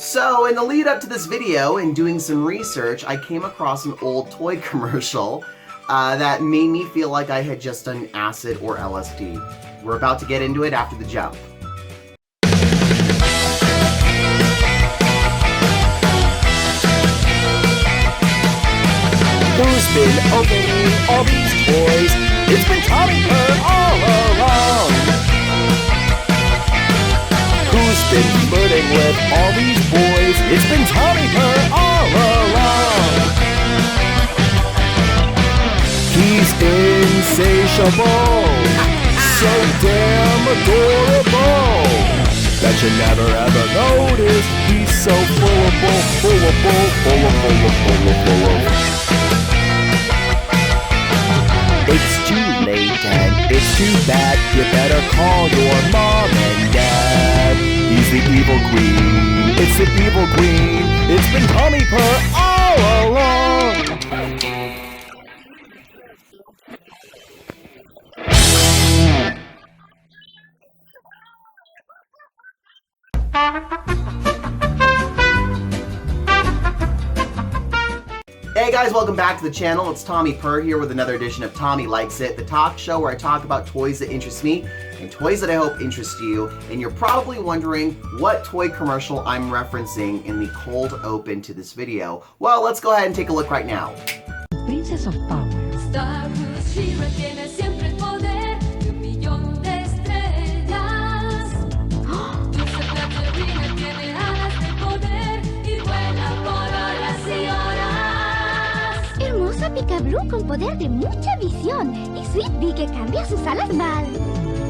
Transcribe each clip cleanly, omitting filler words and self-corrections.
So in the lead up to this video and doing some research, I came across an old toy commercial that made me feel like I had just done acid or LSD. We're about to get into it after the jump. Who's been opening all these toys? It's been Tommy Purr all along. Who's been flirting with all these boys? It's been Tommy Purr all along. He's insatiable, so damn adorable that you never ever notice. He's so full of. It's too late and it's too bad. You better call your mom and dad. He's the evil queen. It's the evil queen. It's been Tommy Purr all along. Hey guys, welcome back to the channel. It's Tommy Purr here with another edition of Tommy Likes It, the talk show where I talk about toys that interest me and toys that I hope interest you. And you're probably wondering what toy commercial I'm referencing in the cold open to this video. Well, let's go ahead and take a look right now. Princess of Power. Blue con poder de mucha visión y Sweet Bee que cambia sus alas mal.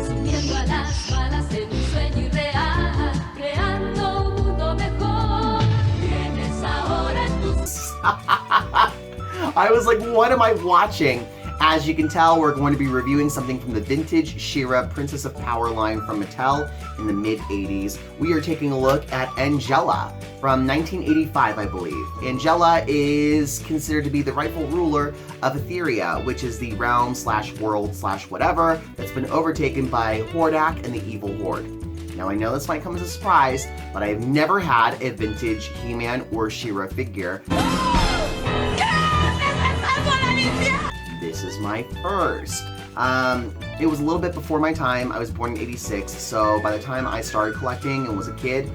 Subiendo a las balas en un sueño irreal, creando un mundo mejor. Tienes ahora en tus... I was like, what am I watching? As you can tell, we're going to be reviewing something from the vintage She-Ra Princess of Power line from Mattel in the mid-80s. We are taking a look at Angella from 1985, I believe. Angella is considered to be the rightful ruler of Aetheria, which is the realm slash world slash whatever that's been overtaken by Hordak and the Evil Horde. Now I know this might come as a surprise, but I've never had a vintage He-Man or She-Ra figure. This is my first. It was a little bit before my time. I was born in '86, so by the time I started collecting and was a kid,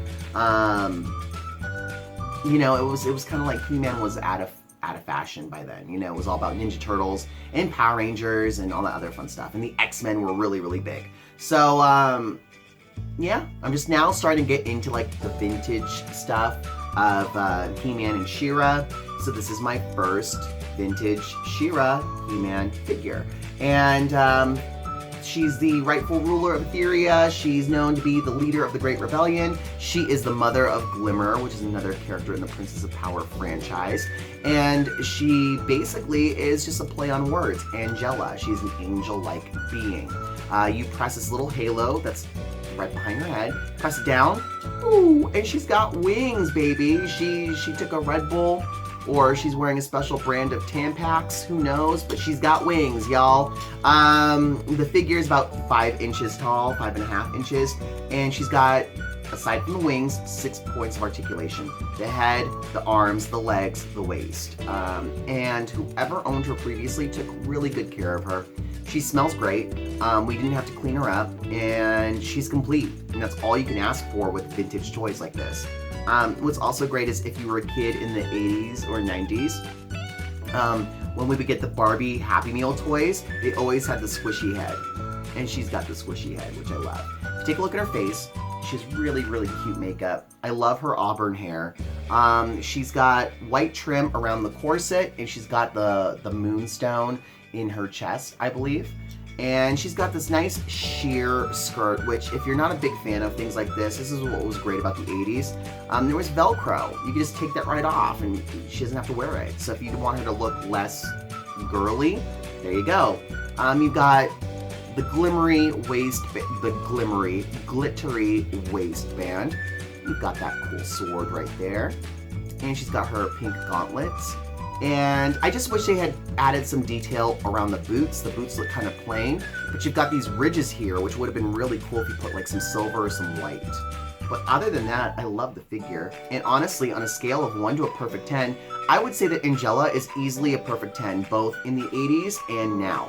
you know, it was kind of like He-Man was out of fashion by then. You know, it was all about Ninja Turtles and Power Rangers and all that other fun stuff. And the X-Men were really, really big. So, yeah, I'm just now starting to get into like the vintage stuff of He-Man and She-Ra. So this is my first vintage She-Ra He-Man figure. And she's the rightful ruler of Aetheria. She's known to be the leader of the Great Rebellion. She is the mother of Glimmer, which is another character in the Princess of Power franchise. And she basically is just a play on words. Angella. She's an angel-like being. You press this little halo that's right behind her head. Press it down. Ooh, and she's got wings, baby. She took a Red Bull, or she's wearing a special brand of Tampax, who knows, but she's got wings, y'all. The figure is about 5 inches tall, 5.5 inches, and she's got, aside from the wings, 6 points of articulation. The head, the arms, the legs, the waist. And whoever owned her previously took really good care of her. She smells great. We didn't have to clean her up, and she's complete. And that's all you can ask for with vintage toys like this. What's also great is if you were a kid in the 80s or 90s, when we would get the Barbie Happy Meal toys, they always had the squishy head. And she's got the squishy head, which I love. Take a look at her face. She has really, really cute makeup. I love her auburn hair. She's got white trim around the corset, and she's got the moonstone in her chest, I believe. And she's got this nice sheer skirt, which if you're not a big fan of things like this is what was great about the 80s. There was Velcro. You could just take that right off and she doesn't have to wear it. So if you want her to look less girly, there you go. You've got the glittery waistband. You've got that cool sword right there. And she's got her pink gauntlets. And I just wish they had added some detail around the boots. The boots look kind of plain, but you've got these ridges here, which would have been really cool if you put like some silver or some white. But other than that, I love the figure. And honestly, on a scale of 1 to a perfect 10, I would say that Angella is easily a perfect 10, both in the 80s and now.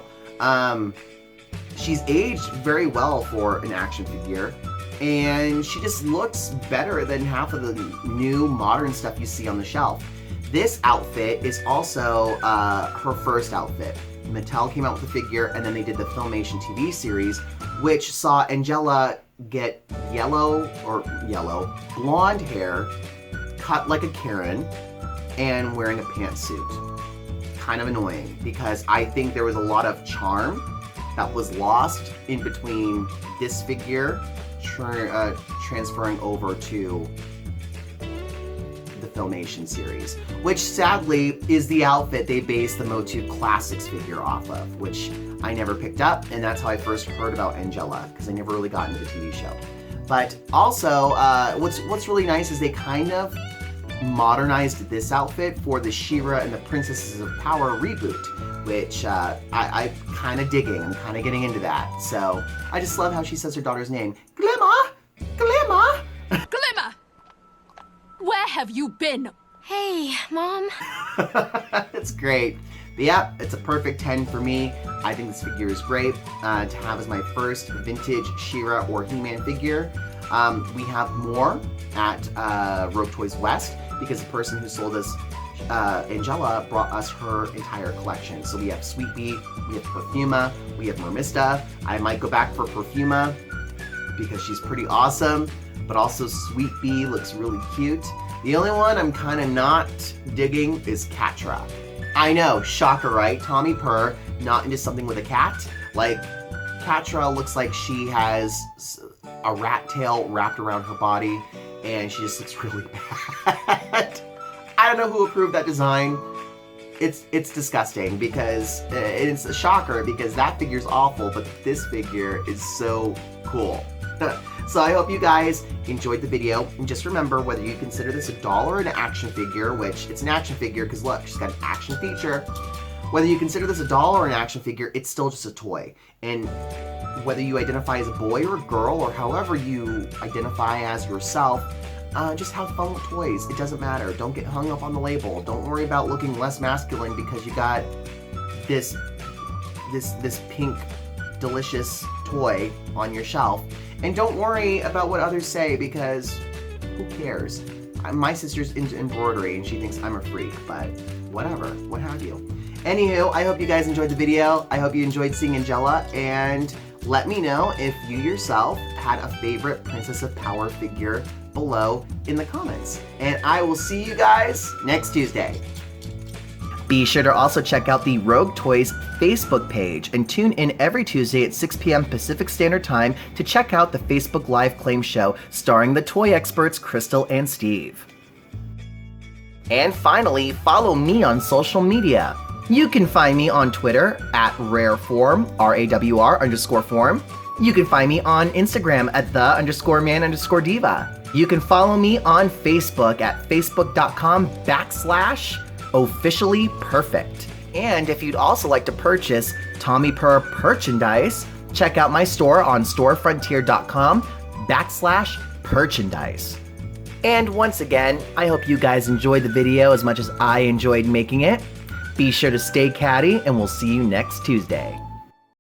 She's aged very well for an action figure, and she just looks better than half of the new modern stuff you see on the shelf. This outfit is also her first outfit. Mattel came out with the figure, and then they did the Filmation TV series, which saw Angella get blonde hair, cut like a Karen, and wearing a pantsuit. Kind of annoying, because I think there was a lot of charm that was lost in between this figure transferring over to the Filmation series, which sadly is the outfit they based the Motu Classics figure off of, which I never picked up, and that's how I first heard about Angella, because I never really got into the TV show. But also, what's really nice is they kind of modernized this outfit for the She-Ra and the Princesses of Power reboot, which I'm kind of digging. I'm kind of getting into that. So I just love how she says her daughter's name. Glimmer! Glimmer! Glimmer! Where have you been? Hey, Mom. That's great. But yeah, it's a perfect 10 for me. I think this figure is great to have as my first vintage She-Ra or He-Man figure. We have more at Rogue Toys West, because the person who sold us Angella brought us her entire collection. So we have Sweet Bee, we have Perfuma, we have Mermista. I might go back for Perfuma because she's pretty awesome, but also Sweet Bee looks really cute. The only one I'm kind of not digging is Catra. I know, shocker, right? Tommy Purr, not into something with a cat. Like, Catra looks like she has a rat tail wrapped around her body, and she just looks really bad. I don't know who approved that design. It's disgusting, because it's a shocker, because that figure's awful, but this figure is so cool. So I hope you guys enjoyed the video, and just remember, whether you consider this a doll or an action figure, which it's an action figure because look, she's got an action feature. Whether you consider this a doll or an action figure, it's still just a toy. And whether you identify as a boy or a girl, or however you identify as yourself, just have fun with toys. It doesn't matter. Don't get hung up on the label. Don't worry about looking less masculine because you got this pink, delicious toy on your shelf. And don't worry about what others say, because who cares? My sister's into embroidery and she thinks I'm a freak, but whatever, what have you. Anywho, I hope you guys enjoyed the video. I hope you enjoyed seeing Angella, and let me know if you yourself had a favorite Princess of Power figure below in the comments. And I will see you guys next Tuesday. Be sure to also check out the Rogue Toys Facebook page and tune in every Tuesday at 6 p.m. Pacific Standard Time to check out the Facebook Live Claim Show starring the toy experts Crystal and Steve. And finally, follow me on social media. You can find me on Twitter at rareform, RAWR_form. You can find me on Instagram at the_man_diva. You can follow me on Facebook at facebook.com/officially perfect. And if you'd also like to purchase Tommy Purr merchandise, check out my store on storefrontier.com/merchandise. And once again, I hope you guys enjoyed the video as much as I enjoyed making it. Be sure to stay catty, and we'll see you next Tuesday.